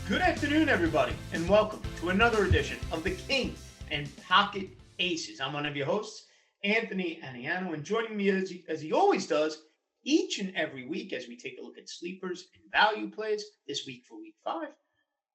Good afternoon, everybody, and welcome to another edition of the King and Pocket Aces. I'm one of your hosts, Anthony Aniano, and joining me as he always does each and every week as we take a look at sleepers and value plays this week for week 5,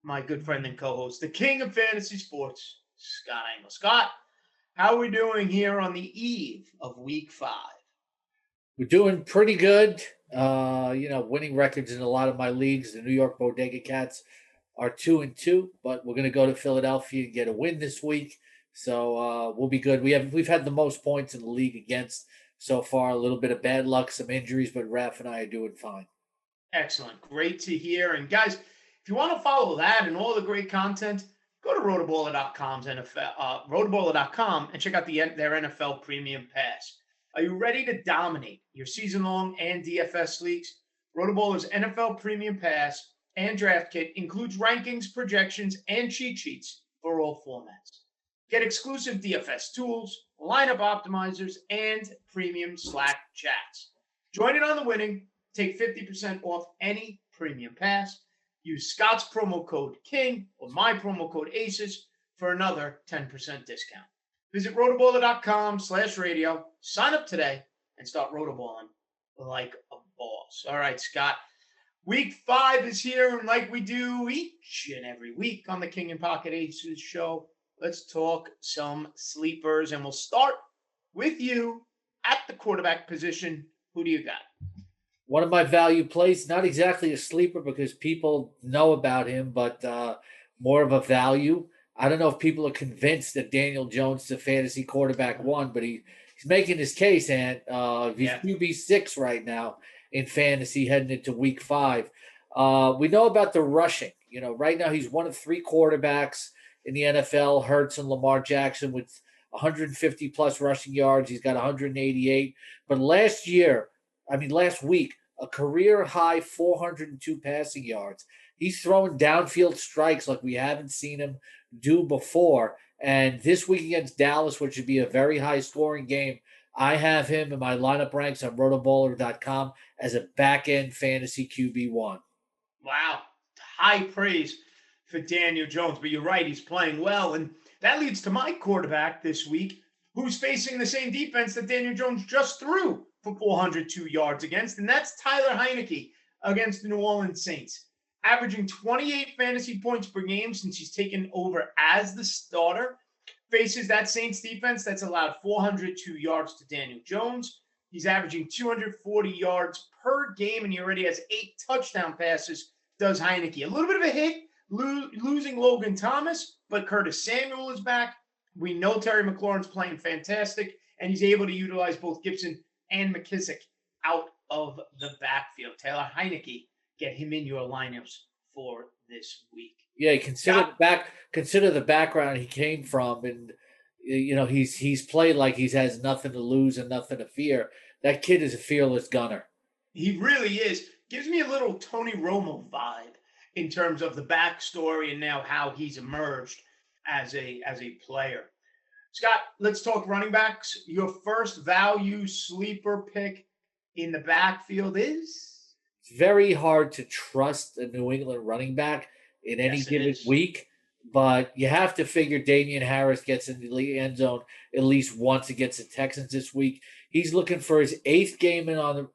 my good friend and co-host, the King of Fantasy Sports, Scott Engel. Scott, how are we doing here on the eve of week 5? We're doing pretty good. Winning records in a lot of my leagues. The New York Bodega Cats are 2-2, but we're going to go to Philadelphia and get a win this week. So we'll be good. We've had the most points in the league against so far. A little bit of bad luck, some injuries, but Raph and I are doing fine. Excellent. Great to hear. And guys, if you want to follow that and all the great content, go to rotoballer.com's NFL, rotoballer.com and check out their NFL Premium Pass. Are you ready to dominate your season-long and DFS leagues? Rotoballer's NFL Premium Pass and Draft Kit includes rankings, projections, and cheat sheets for all formats. Get exclusive DFS tools, lineup optimizers, and premium Slack chats. Join in on the winning. Take 50% off any premium pass. Use Scott's promo code KING or my promo code ACES for another 10% discount. Visit rotoballer.com/radio. Sign up today and start rotoballing like a boss. All right, Scott. Week 5 is here, and like we do each and every week on the King and Pocket Aces show, let's talk some sleepers, and we'll start with you at the quarterback position. Who do you got? One of my value plays, not exactly a sleeper because people know about him, but more of a value. I don't know if people are convinced that Daniel Jones is a fantasy quarterback one, but he's making his case, and he's QB6 right now in fantasy heading into week 5. We know about the rushing. Right now he's one of 3 quarterbacks in the NFL, Hurts and Lamar Jackson, with 150 plus rushing yards. He's got 188. But last week, a career high 402 passing yards. He's throwing downfield strikes like we haven't seen him do before. And this week against Dallas, which should be a very high scoring game, I have him in my lineup ranks on rotoballer.com as a back-end fantasy QB1. Wow. High praise for Daniel Jones. But you're right, he's playing well. And that leads to my quarterback this week, who's facing the same defense that Daniel Jones just threw for 402 yards against, and that's Tyler Heineke against the New Orleans Saints. Averaging 28 fantasy points per game since he's taken over as the starter. Faces that Saints defense that's allowed 402 yards to Daniel Jones. He's averaging 240 yards per game, and he already has 8 touchdown passes, does Heineke. A little bit of a hit, losing Logan Thomas, but Curtis Samuel is back. We know Terry McLaurin's playing fantastic, and he's able to utilize both Gibson and McKissick out of the backfield. Taylor Heineke, get him in your lineups for this week. Yeah, consider the background he came from, and he's played like he has nothing to lose and nothing to fear. That kid is a fearless gunner. He really is. Gives me a little Tony Romo vibe in terms of the backstory and now how he's emerged as a player. Scott, let's talk running backs. Your first value sleeper pick in the backfield is? It's very hard to trust a New England running back in any given week, but you have to figure Damian Harris gets in the end zone at least once against the Texans this week. He's looking for his 8th game in a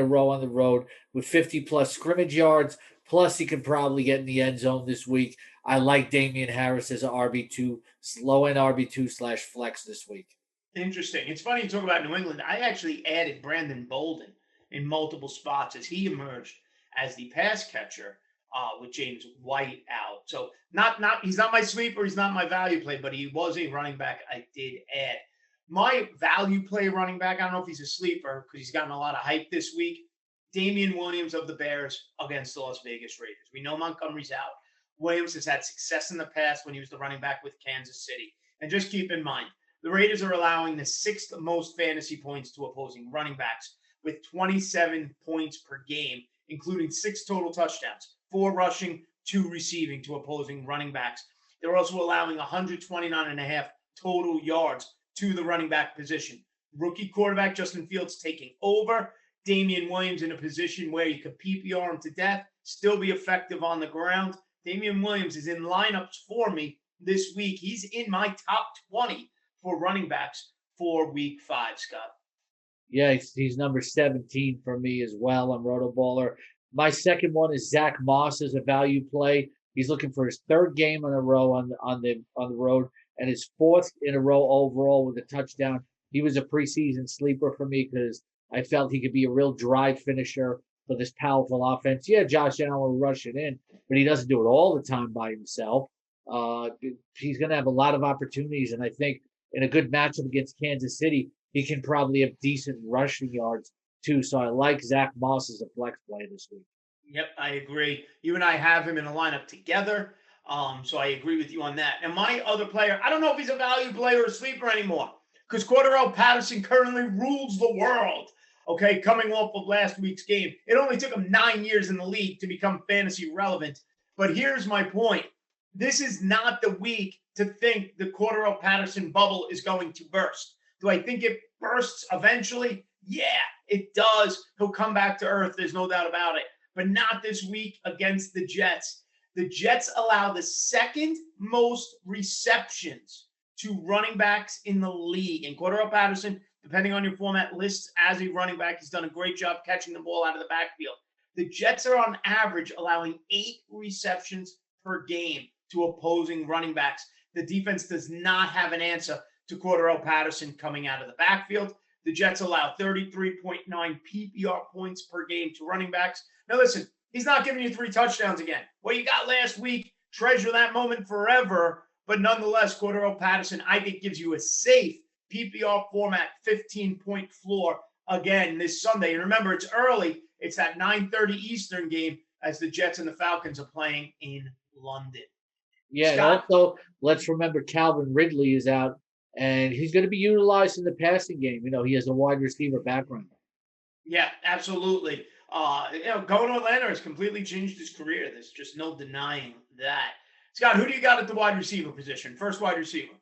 row on the road with 50-plus scrimmage yards, plus he can probably get in the end zone this week. I like Damian Harris as an RB2, low-end RB2/flex this week. Interesting. It's funny you talk about New England. I actually added Brandon Bolden in multiple spots as he emerged as the pass catcher with James White out. So he's not my sleeper, he's not my value play, but he was a running back I did add. My value play running back, I don't know if he's a sleeper because he's gotten a lot of hype this week, Damian Williams of the Bears against the Las Vegas Raiders. We know Montgomery's out. Williams has had success in the past when he was the running back with Kansas City. And just keep in mind, the Raiders are allowing the 6th most fantasy points to opposing running backs with 27 points per game, including 6 total touchdowns, 4 rushing, 2 receiving to opposing running backs. They're also allowing 129.5 total yards to the running back position. Rookie quarterback Justin Fields taking over. Damian Williams in a position where you could PPR him to death, still be effective on the ground. Damian Williams is in lineups for me this week. He's in my top 20 for running backs for week 5, Scott. Yeah, he's number 17 for me as well on Rotoballer. My second one is Zach Moss as a value play. He's looking for his third game in a row on the road and his fourth in a row overall with a touchdown. He was a preseason sleeper for me because I felt he could be a real drive finisher for this powerful offense. Yeah, Josh Allen will rush it in, but he doesn't do it all the time by himself. Uh, he's going to have a lot of opportunities, and I think in a good matchup against Kansas City, he can probably have decent rushing yards too. So I like Zach Moss as a flex play this week. Yep, I agree. You and I have him in a lineup together. So I agree with you on that. And my other player, I don't know if he's a value player or a sleeper anymore because Cordarrelle Patterson currently rules the world. Okay, coming off of last week's game. It only took him 9 years in the league to become fantasy relevant. But here's my point. This is not the week to think the Cordarrelle Patterson bubble is going to burst. Do I think it bursts eventually? Yeah, it does. He'll come back to earth. There's no doubt about it. But not this week against the Jets. The Jets allow the second most receptions to running backs in the league. And Cordarrelle Patterson, depending on your format, lists as a running back. He's done a great job catching the ball out of the backfield. The Jets are on average allowing 8 receptions per game to opposing running backs. The defense does not have an answer to Cordarrelle Patterson coming out of the backfield. The Jets allow 33.9 PPR points per game to running backs. Now, listen, he's not giving you 3 touchdowns again. What you got last week, treasure that moment forever. But nonetheless, Cordarrelle Patterson, I think, gives you a safe PPR format 15-point floor again this Sunday. And remember, it's early. It's that 9:30 Eastern game as the Jets and the Falcons are playing in London. Yeah, Scott? and also let's remember Calvin Ridley is out, and he's going to be utilized in the passing game. You know, he has a wide receiver background. Yeah, absolutely. Going to Atlanta has completely changed his career. There's just no denying that. Scott, who do you got at the wide receiver position? First wide receiver.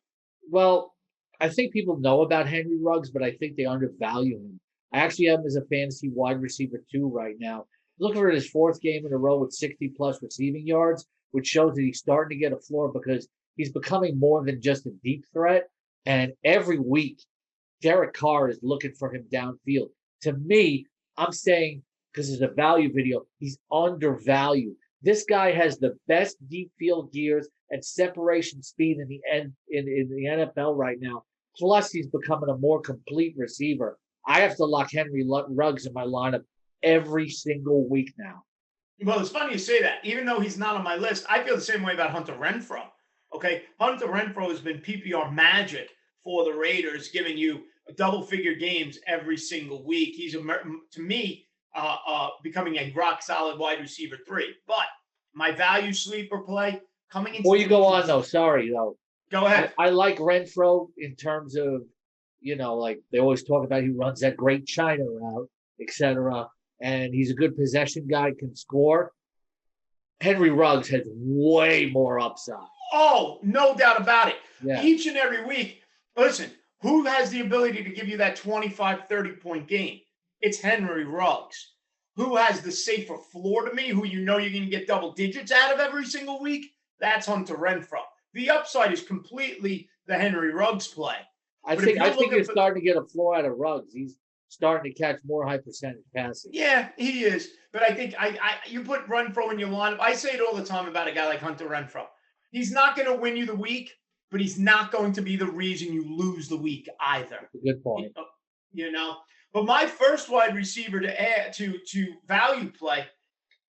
Well, I think people know about Henry Ruggs, but I think they undervalue him. I actually have him as a fantasy wide receiver too right now. Looking for his 4th game in a row with 60-plus receiving yards, which shows that he's starting to get a floor because he's becoming more than just a deep threat. And every week, Derek Carr is looking for him downfield. To me, I'm saying, because it's a value video, he's undervalued. This guy has the best deep field gears and separation speed in the NFL right now. Plus, he's becoming a more complete receiver. I have to lock Henry Ruggs in my lineup every single week now. Well, it's funny you say that. Even though he's not on my list, I feel the same way about Hunter Renfrow. Okay, Hunter Renfrow has been PPR magic for the Raiders, giving you double-figure games every single week. He's, to me, becoming a rock-solid wide receiver 3. But my value sleeper play coming into Before you go on, though, sorry, though. Go ahead. I like Renfrow in terms of, like they always talk about he runs that great China route, etc. And he's a good possession guy, can score. Henry Ruggs has way more upside. Oh, no doubt about it. Yeah. Each and every week, listen, who has the ability to give you that 25, 30-point game? It's Henry Ruggs. Who has the safer floor to me, who you know you're going to get double digits out of every single week? That's Hunter Renfrow. The upside is completely the Henry Ruggs play. I think you're starting to get a floor out of Ruggs. He's starting to catch more high percentage passes. Yeah, he is. But I think you put Renfrow in your lineup. I say it all the time about a guy like Hunter Renfrow. He's not going to win you the week, but he's not going to be the reason you lose the week either. Good point. But my first wide receiver to add to value play,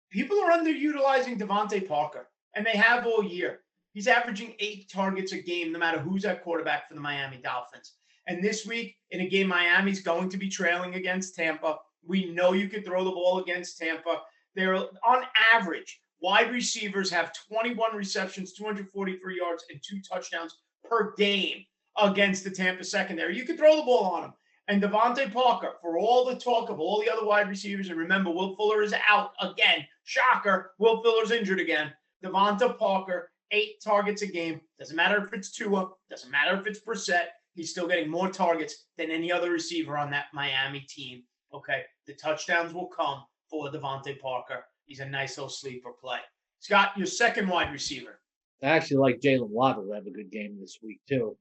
people are underutilizing Devontae Parker, and they have all year. He's averaging 8 targets a game, no matter who's at quarterback for the Miami Dolphins. And this week, in a game Miami's going to be trailing against Tampa, we know you can throw the ball against Tampa. They're on average, wide receivers have 21 receptions, 243 yards, and 2 touchdowns per game against the Tampa secondary. You can throw the ball on them. And Devontae Parker, for all the talk of all the other wide receivers, and remember, Will Fuller is out again. Shocker, Will Fuller's injured again. Devontae Parker, 8 targets a game. Doesn't matter if it's Tua. Doesn't matter if it's Brissett. He's still getting more targets than any other receiver on that Miami team. Okay, the touchdowns will come for Devontae Parker. He's a nice little sleeper play. Scott, your second wide receiver. I actually like Jalen Waddle to have a good game this week too.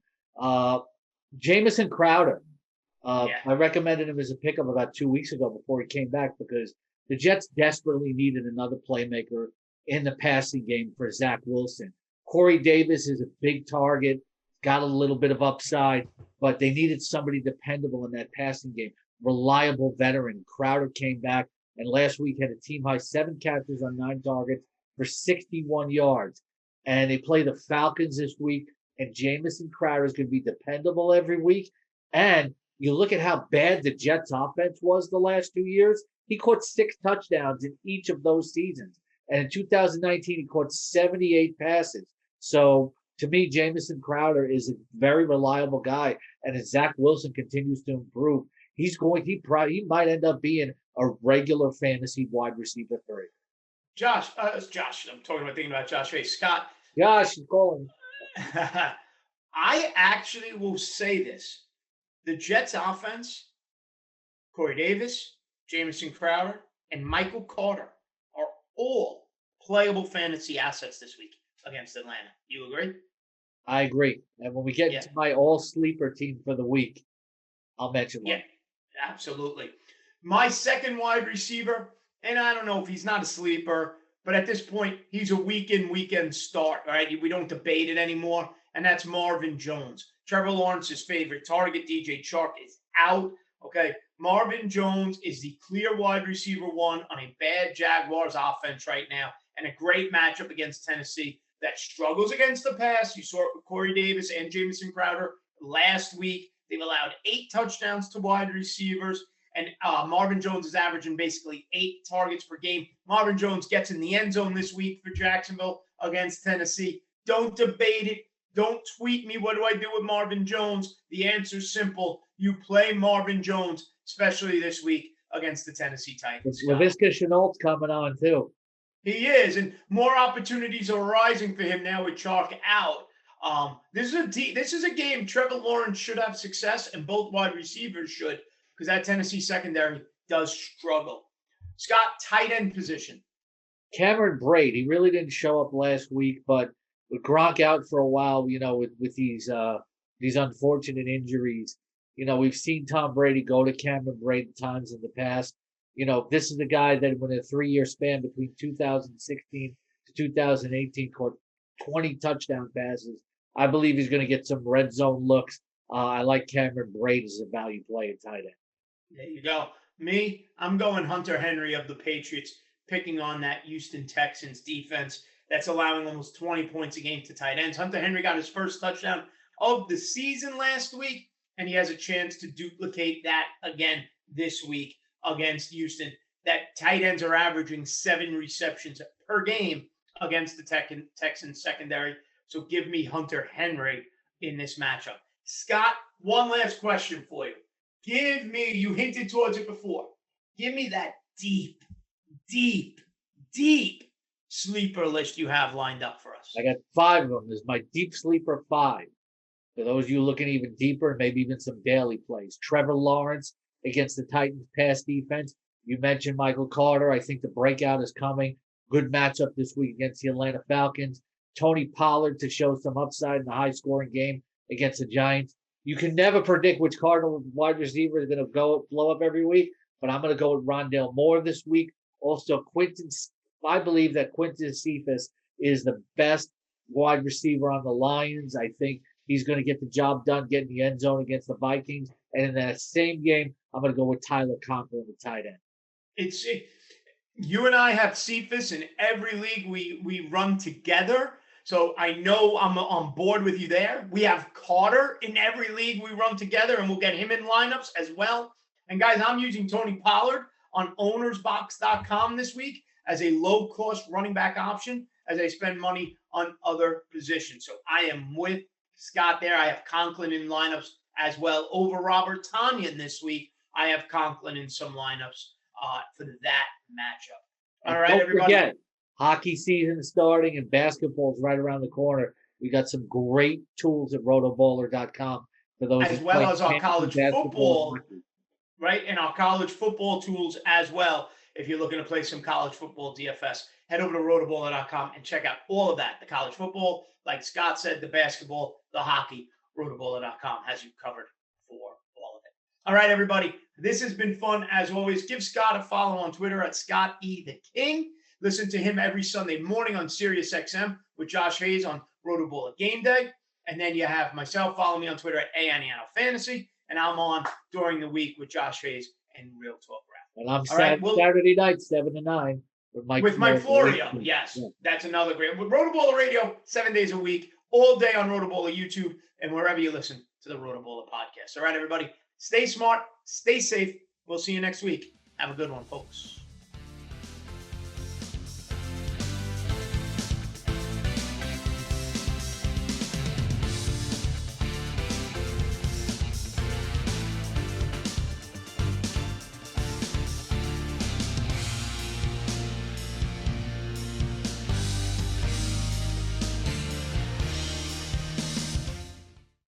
Jamison Crowder. Yeah. I recommended him as a pickup about 2 weeks ago before he came back because the Jets desperately needed another playmaker in the passing game for Zach Wilson. Corey Davis is a big target, got a little bit of upside, but they needed somebody dependable in that passing game. Reliable veteran. Crowder came back and last week had a team high 7 catches on 9 targets for 61 yards. And they play the Falcons this week, and Jamison Crowder is going to be dependable every week. And you look at how bad the Jets offense was the last 2 years. He caught 6 touchdowns in each of those seasons. And in 2019, he caught 78 passes. So to me, Jamison Crowder is a very reliable guy. And as Zach Wilson continues to improve, he might end up being a regular fantasy wide receiver 3. Josh, I'm thinking about Josh. Hey, Scott. Josh, you're calling. I actually will say this. The Jets offense, Corey Davis, Jamison Crowder, and Michael Carter are all playable fantasy assets this week against Atlanta. You agree? I agree. And when we get to my all sleeper team for the week, I'll mention one. Yeah, absolutely. My second wide receiver, and I don't know if he's not a sleeper, but at this point, he's a weekend start, all right? We don't debate it anymore, and that's Marvin Jones. Trevor Lawrence's favorite target, DJ Chark, is out, okay? Marvin Jones is the clear wide receiver 1 on a bad Jaguars offense right now, and a great matchup against Tennessee that struggles against the pass. You saw it with Corey Davis and Jamison Crowder last week. They've allowed 8 touchdowns to wide receivers. And Marvin Jones is averaging basically 8 targets per game. Marvin Jones gets in the end zone this week for Jacksonville against Tennessee. Don't debate it. Don't tweet me, what do I do with Marvin Jones? The answer's simple. You play Marvin Jones, especially this week against the Tennessee Titans. Laviska Shenault's coming on, too. He is, and more opportunities are rising for him now with Chark out. This is a game Trevor Lawrence should have success, and both wide receivers should, because that Tennessee secondary does struggle. Scott, tight end position. Cameron Braid, he really didn't show up last week, but with Gronk out for a while, with these unfortunate injuries, we've seen Tom Brady go to Cameron Braid at times in the past. This is the guy that in a 3-year span between 2016 to 2018 caught 20 touchdown passes. I believe he's going to get some red zone looks. I like Cameron Braid as a value play at tight end. There you go. Me, I'm going Hunter Henry of the Patriots, picking on that Houston Texans defense that's allowing almost 20 points a game to tight ends. Hunter Henry got his first touchdown of the season last week, and he has a chance to duplicate that again this week against Houston. That tight ends are averaging 7 receptions per game against the Texans secondary. So give me Hunter Henry in this matchup. Scott, one last question for you. You hinted towards it before. Give me that deep sleeper list you have lined up for us. I got 5 of them. This is my deep sleeper 5. For those of you looking even deeper, maybe even some daily plays. Trevor Lawrence against the Titans pass defense. You mentioned Michael Carter. I think the breakout is coming. Good matchup this week against the Atlanta Falcons. Tony Pollard to show some upside in the high-scoring game against the Giants. You can never predict which Cardinal wide receiver is going to blow up every week, but I'm going to go with Rondale Moore this week. Also, I believe that Quinton Cephas is the best wide receiver on the Lions. I think he's going to get the job done, get in the end zone against the Vikings. And in that same game, I'm going to go with Tyler Conklin, the tight end. You and I have Cephas in every league we run together. So I know I'm on board with you there. We have Carter in every league we run together, and we'll get him in lineups as well. And guys, I'm using Tony Pollard on ownersbox.com this week as a low-cost running back option as I spend money on other positions. So I am with Scott there. I have Conklin in lineups as well. Over Robert Tonyan this week, I have Conklin in some lineups for that matchup. All right, everybody. Don't forget, hockey season is starting and basketball is right around the corner. We got some great tools at rotoballer.com for those as well as our college football, right? And our college football tools as well. if you're looking to play some college football DFS, head over to rotoballer.com and check out all of that. The college football, like Scott said, the basketball, the hockey, rotoballer.com has you covered for all of it. All right, everybody. This has been fun as always. Give Scott a follow on Twitter at Scott E. the King. Listen to him every Sunday morning on SiriusXM with Josh Hayes on Rotoballer Game Day. And then you have myself. Follow me on Twitter at Aniano Fantasy. And I'm on during the week with Josh Hayes and Real Talk Rap. And I'm Saturday night, 7 to 9. With Mike Florio. Yes, yeah. That's another great. With Rotoballer Radio, 7 days a week, all day on Rotoballer YouTube and wherever you listen to the Rotoballer podcast. All right, everybody. Stay smart. Stay safe. We'll see you next week. Have a good one, folks.